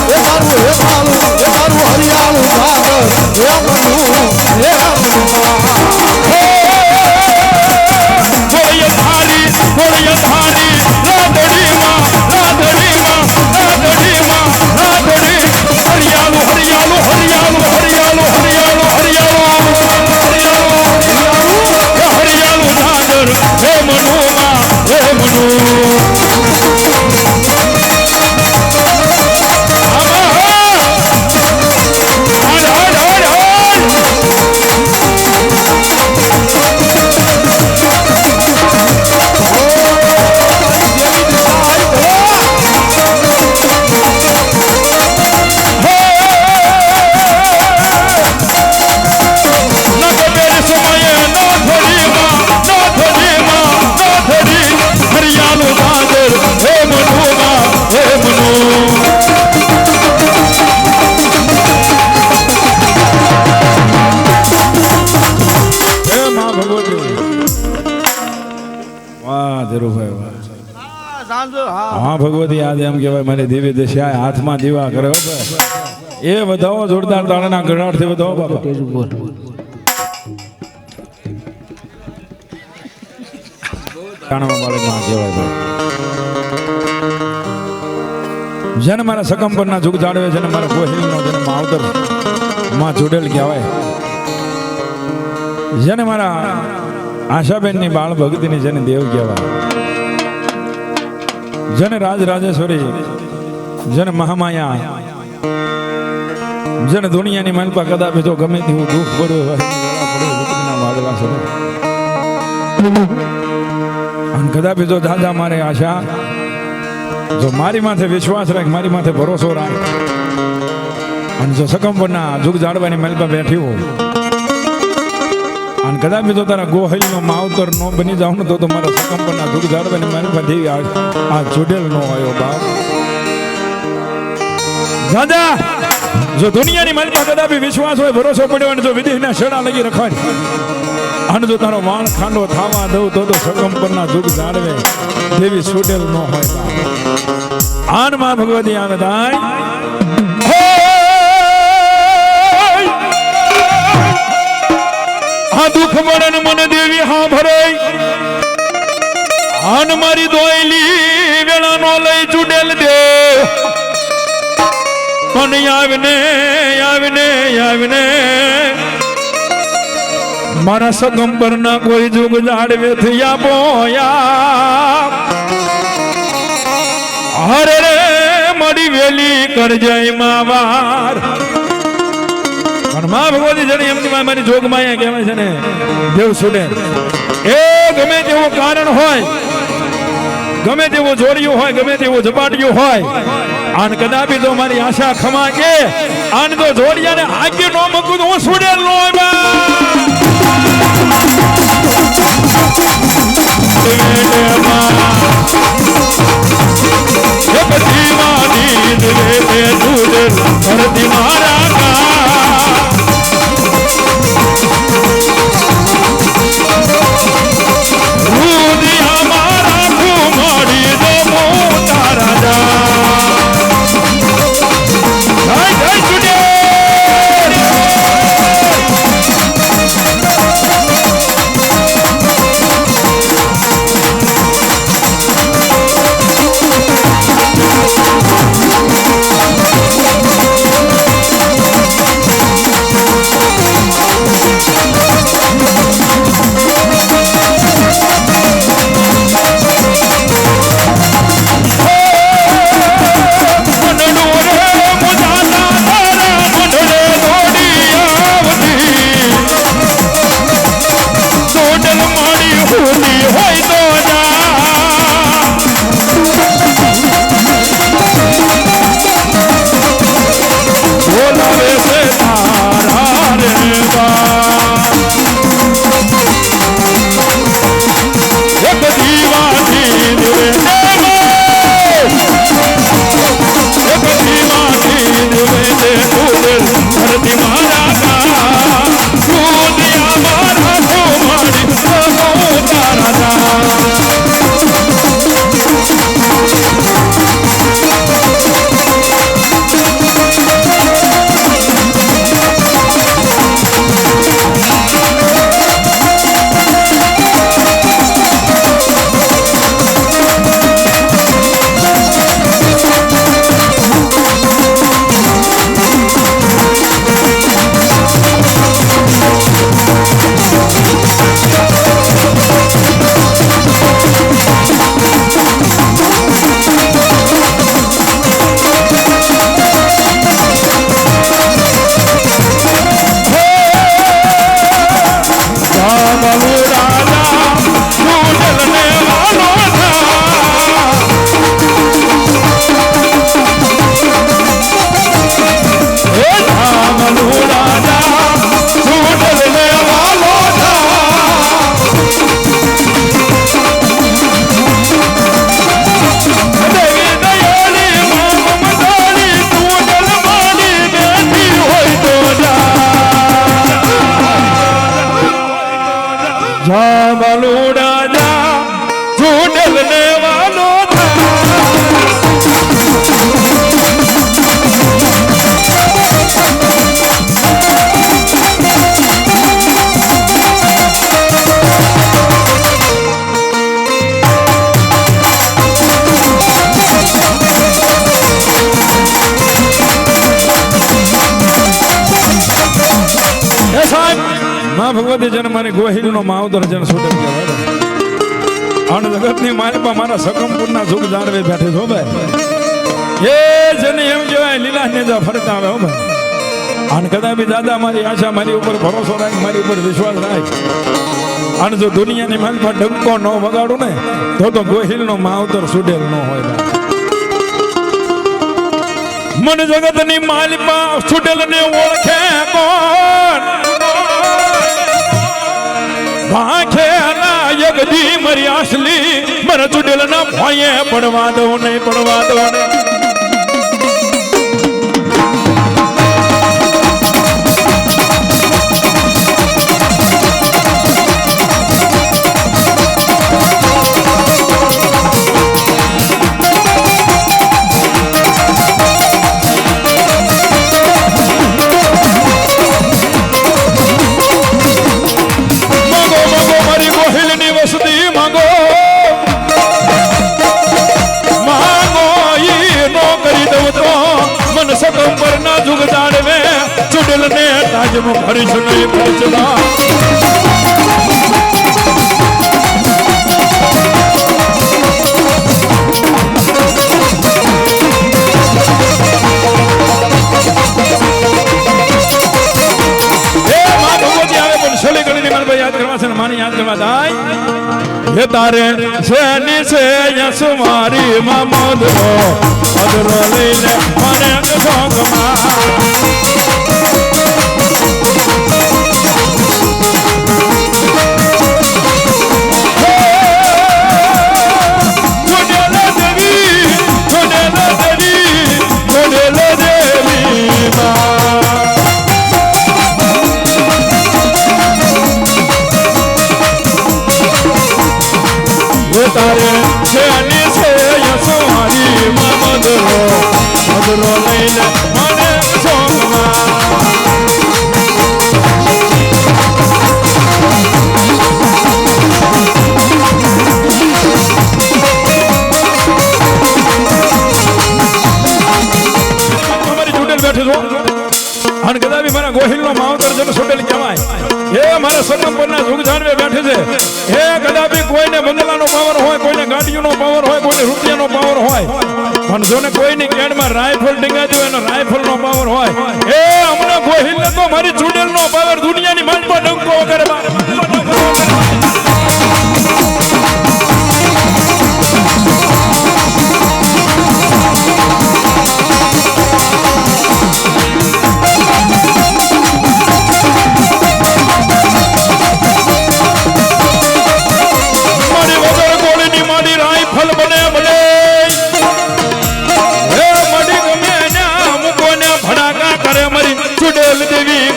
ધીરુભાઈ વાહ. સાંજો હા હા ભગવતી આજે એમ કહેવાય મારી દેવી દશા હાથમાં દીવા કરે હો ભાઈ. એ વધાવો જોરદાર તાળના ગળાટથી વધાવો બાપા. તેજ ઉપર કાણામાં બાળકમાં કહેવાય ભાઈ. જેને મારા સકંબરના જુગ જાળવે છે ને મારા કોહિલનો જેને માવતર માં જોડેલ કહેવાય, જેને મારા આશાબેનની બાળ ભક્તિની જેને દેવ કહેવાય, જેને રાજ રાજેશ્વરી, જેને મહામાયા, જેને દુનિયાની માલપા કદાપી તો ગમે તેવું દુઃખ પડ્યું હોય પડ્યું વાદળા છે અને કદાપી જો દાદા મારે આશા જો મારી માથે વિશ્વાસ રાખ, મારી માથે ભરોસો રાખ અને જો સકંબરના જુગ જાળવાની માલપા બેઠી હો અને કદાપી જો તારા ગોહિલનો માવતર નો બની જાવ ને તો મારા સકંબરના જુગ જાળવાની માલપા દેવી આ જોડેલ નો આવ્યો બાપ. દાદા જો દુનિયાની માલપા કદાપી વિશ્વાસ હોય, ભરોસો પડ્યો અને જો વિધિના શેડા લગી રખાય અને જો તારો વાળ ખાંડો થાવા દઉં તો સકંબરના જુગ જાળવે દેવી છૂટેલ ન હોય બાપ. આન માં ભગવતી આવે તાય આ દુઃખ મળે મને દેવી હા ભરે આન મારી દોયલી વેળા નો લઈ ચૂડેલ દે અને આવીને આવીને આવીને મારા સગંબરના કોઈ જુગ જાડવે થયા બોયા હરે રે મારી વેલી કરજય માવાર. પણ માં ભગવતી જણી એમની મારી જોગ માયા કહેવાય છે ને દેવ સુડે એ ગમે તેવું કારણ હોય, ગમે તેવું જોડિયું હોય, ગમે તેવું ઝપાટિયું હોય આને કદાપી તો મારી આશા ખમા કે આને તો જોડિયાને આગળ નો મૂકું તો હું સુડેલ નો તારા ભગવતી જન મારી ગોહિલ નો માવતર જન સુડેલ કહેવાય અણ જગત ની માલપા મારા સકમપુરના સુખ જાણવે બેઠે છો ભાઈ એ જને એમ કહેવાય લીલા નેજા ફરતા આવે હો ભાઈ અણ કદાપી દાદા મારી આશા મારી ઉપર ભરોસો રાખ મારી ઉપર વિશ્વાસ રાખ અને જો દુનિયાની માલપા ડંકો ન વગાડું ને તો ગોહિલ નો માવતર સુડેલ ન હોય ભાઈ મન જગત ની માલપા સુડેલ ને ઓળખે કોણ ભાખે યગદી મરી આસલી મર ચુડેલ ના ભોયે પડવા દો નહીં પડવા દો સકંબર ના જુગ જાણવે ચુડેલ ને તાજ મુ ભરીશ નહીં ભરચવા યાદ કરવા છે માની યાદ કરવા થાય હે તારે સેની સે યસ મારી મામદરો અદરો લઈને મને ગોગમાં તારે છે ની છે યસો મારી મદરો મદરો લઈને મને સોગમાં તમારી ચૂંટેલ બેઠે છો અને કદાપી મારા ગોહિલ નો માવતર જન સુડેલ કહેવાય એ મારા સકંપરના જુગ જાણવે બેઠે છે એ કદાપી કોઈને બંગલાનો પાવર હોય કોઈને ગાડીઓનો પાવર હોય કોઈને રૂપિયાનો પાવર હોય પણ જોને કોઈની કેડમાં રાઇફલ ટીંગાતી હોય એનો રાઇફલનો પાવર હોય એ અમને ગોહિલને તો મારી ચૂડેલનો પાવર દુનિયાની માંડમાં ડંકો વગેરે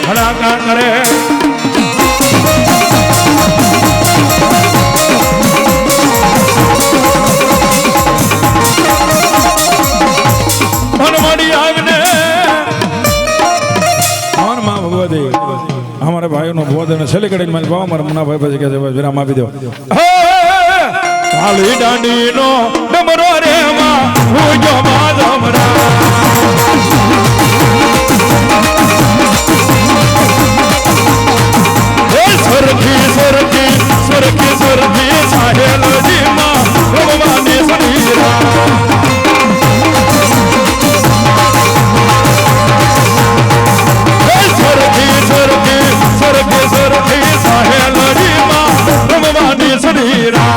ભડાકા કરે મનમાડી આવીને ભગવતી અમારા ભાઈઓનો બોધ અને છેલ્લી કડી મારી બાવા મારા મુના ભાઈ પછી કે છે વિરામ આપી દો કાળી દાંડીનો ડમરો રે માં હુજો માધમરા સરખી સરખી સરખી સરખી સાહેલજી માં ભગવાને સમીરા સરખી સરખી સરખી સરખી સાહેલજી માં ભગવાને સમીરા